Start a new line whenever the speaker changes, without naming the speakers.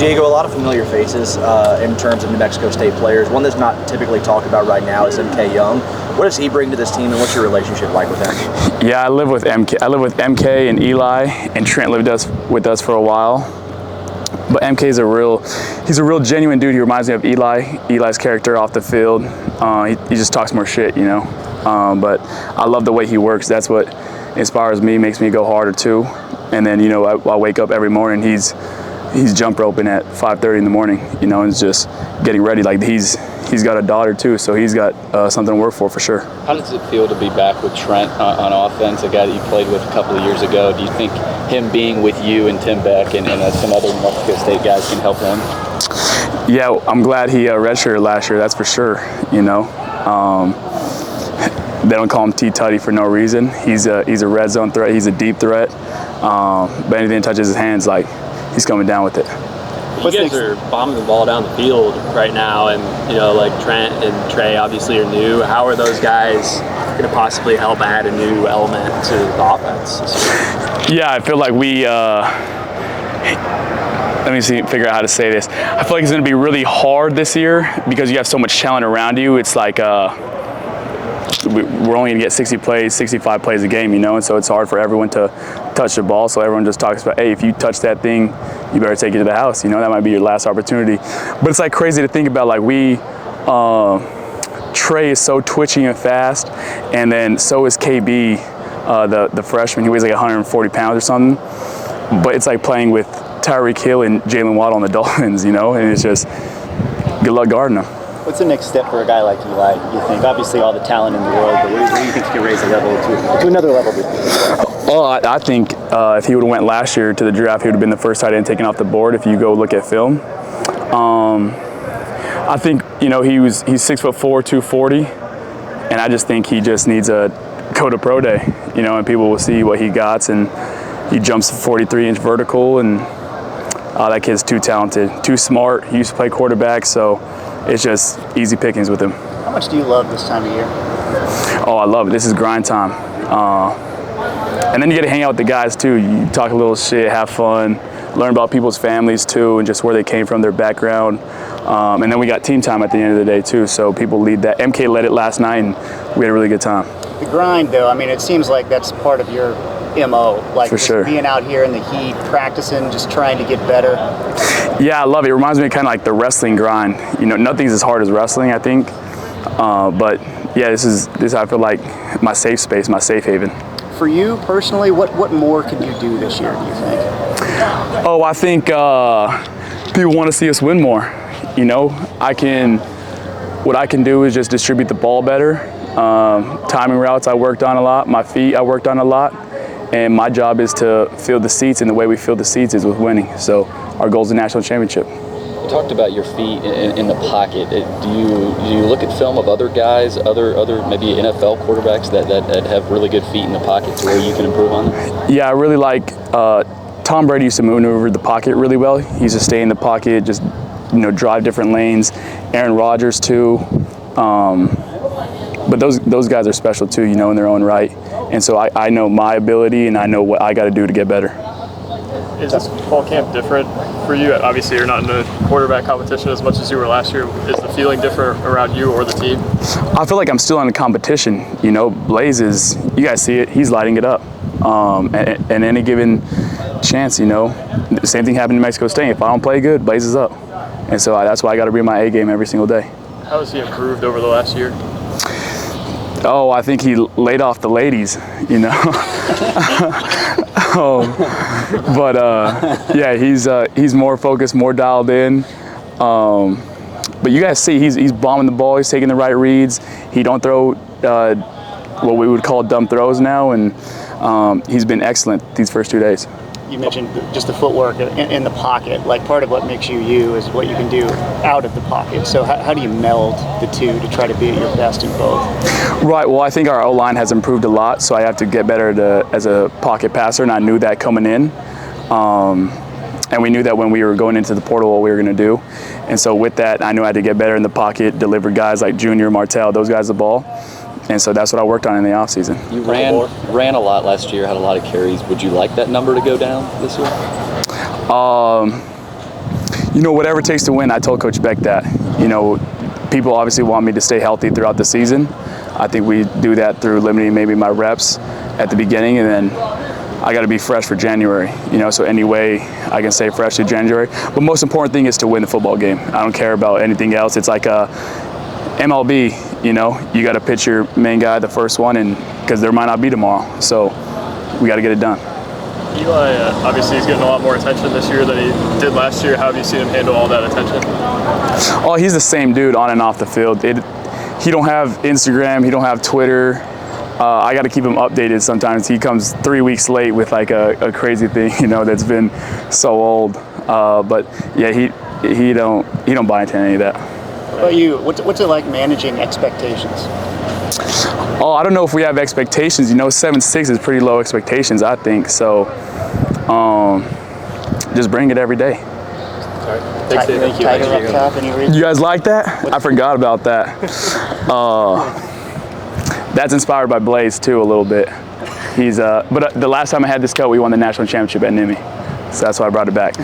Diego, a lot of familiar faces in terms of New Mexico State players. One that's not typically talked about right now is MK Young. What does he bring to this team, and what's your relationship like with him?
Yeah, I live with MK and Eli, and Trent lived with us for a while. But MK is he's a real genuine dude. He reminds me of Eli's character off the field. He just talks more shit, you know. But I love the way he works. That's what inspires me, makes me go harder too. And then, you know, I wake up every morning, he's jump roping at 5:30 in the morning, you know, and just getting ready. Like he's got a daughter too, so he's got something to work for sure.
How does it feel to be back with Trent on offense, a guy that you played with a couple of years ago? Do you think him being with you and Tim Beck and some other New Mexico State guys can help him?
Yeah, I'm glad he redshirted last year, that's for sure, you know. They don't call him T-Tutty for no reason. He's a red zone threat, he's a deep threat. But anything that touches his hands, like, he's coming down with it.
You guys are bombing the ball down the field right now, and you know, like Trent and Trey obviously are new. How are those guys going to possibly help add a new element to the offense?
Yeah, I feel like we. Let me figure out how to say this. I feel like it's going to be really hard this year because you have so much talent around you. It's like we're only going to get 60 plays, 65 plays a game, you know, and so it's hard for everyone to touch the ball. So everyone just talks about, hey, if you touch that thing, you better take it to the house. You know, that might be your last opportunity. But it's like crazy to think about, like Trey is so twitchy and fast, and then so is KB, the freshman. He weighs like 140 pounds or something. But it's like playing with Tyreek Hill and Jalen Waddle on the Dolphins, you know, and it's just good luck guarding them.
What's the next step for a guy like Eli, you think? Obviously all the talent in the world, but what do you think he can raise the level to another level?
Well, I think if he would have went last year to the draft, he would have been the first tight end taken off the board if you go look at film. I think, you know, he's 6'4", 240, and I just think he just needs a go to pro day, you know, and people will see what he got, and he jumps 43-inch vertical, and that kid's too talented, too smart. He used to play quarterback, so it's just easy pickings with him.
How much do you love this time of year?
Oh, I love it. This is grind time. And then you get to hang out with the guys too. You talk a little shit, have fun, learn about people's families too, and just where they came from, their background. And then we got team time at the end of the day too, so people lead that. MK led it last night, and we had a really good time.
The grind, though, I mean, it seems like that's part of your MO, like
for sure.
Being out here in the heat, practicing, just trying to get better.
Yeah, I love it. It reminds me kind of like the wrestling grind. You know, nothing's as hard as wrestling, I think. But yeah, this is I feel like my safe space, my safe haven.
For you personally, what more could you do this year, do you think?
Oh, I think people want to see us win more. You know, what I can do is just distribute the ball better. Timing routes I worked on a lot. My feet I worked on a lot. And my job is to fill the seats, and the way we fill the seats is with winning. So our goal is the national championship.
You talked about your feet in the pocket. Do you look at film of other guys, other maybe NFL quarterbacks that have really good feet in the pocket to where you can improve on them?
Yeah, I really like Tom Brady used to maneuver the pocket really well. He used to stay in the pocket, just, you know, drive different lanes. Aaron Rodgers too. But those guys are special too, you know, in their own right. And so I know my ability, and I know what I got to do to get better.
Is this fall camp different for you? Obviously, you're not in the quarterback competition as much as you were last year. Is the feeling different around you or the team?
I feel like I'm still in the competition. You know, Blaze is, you guys see it, he's lighting it up. And any given chance, you know, the same thing happened in Mexico State. If I don't play good, Blaze is up. And so that's why I got to bring my A game every single day.
How has he improved over the last year?
Oh, I think he laid off the ladies, you know. Yeah, he's more focused, more dialed in. But you guys see, he's bombing the ball. He's taking the right reads. He don't throw what we would call dumb throws now, and he's been excellent these first 2 days.
You mentioned just the footwork in the pocket. Like, part of what makes you you is what you can do out of the pocket. So how do you meld the two to try to be at your best in both? Right.
Well, I think our O-line has improved a lot, so I have to get better as a pocket passer, and I knew that coming in. And we knew that when we were going into the portal what we were going to do. And so with that, I knew I had to get better in the pocket, deliver guys like Junior, Martell, those guys the ball. And so that's what I worked on in the offseason.
You ran a lot last year, had a lot of carries. Would you like that number to go down this year?
you know, whatever it takes to win. I told Coach Beck that. You know, people obviously want me to stay healthy throughout the season. I think we do that through limiting maybe my reps at the beginning, and then I got to be fresh for January, you know, so any way I can stay fresh to January. But most important thing is to win the football game. I don't care about anything else. It's like a MLB, you know, you got to pitch your main guy the first one, and because there might not be tomorrow. So we got to get it done.
Eli, obviously, he's getting a lot more attention this year than he did last year. How have you seen him handle all that attention?
Oh, he's the same dude on and off the field. He don't have Instagram. He don't have Twitter. I got to keep him updated sometimes. He comes 3 weeks late with like a crazy thing, you know, that's been so old. But yeah, he don't buy into any of that.
What about you? What's it like managing expectations?
Oh, I don't know if we have expectations. You know, 7'6" is pretty low expectations, I think. So, just bring it every day.
Thanks, Dave. Thank you.
Tighter up top, any reason?
You guys like that? I forgot about that. That's inspired by Blaze too a little bit. But the last time I had this coat, we won the national championship at Nimi, so that's why I brought it back.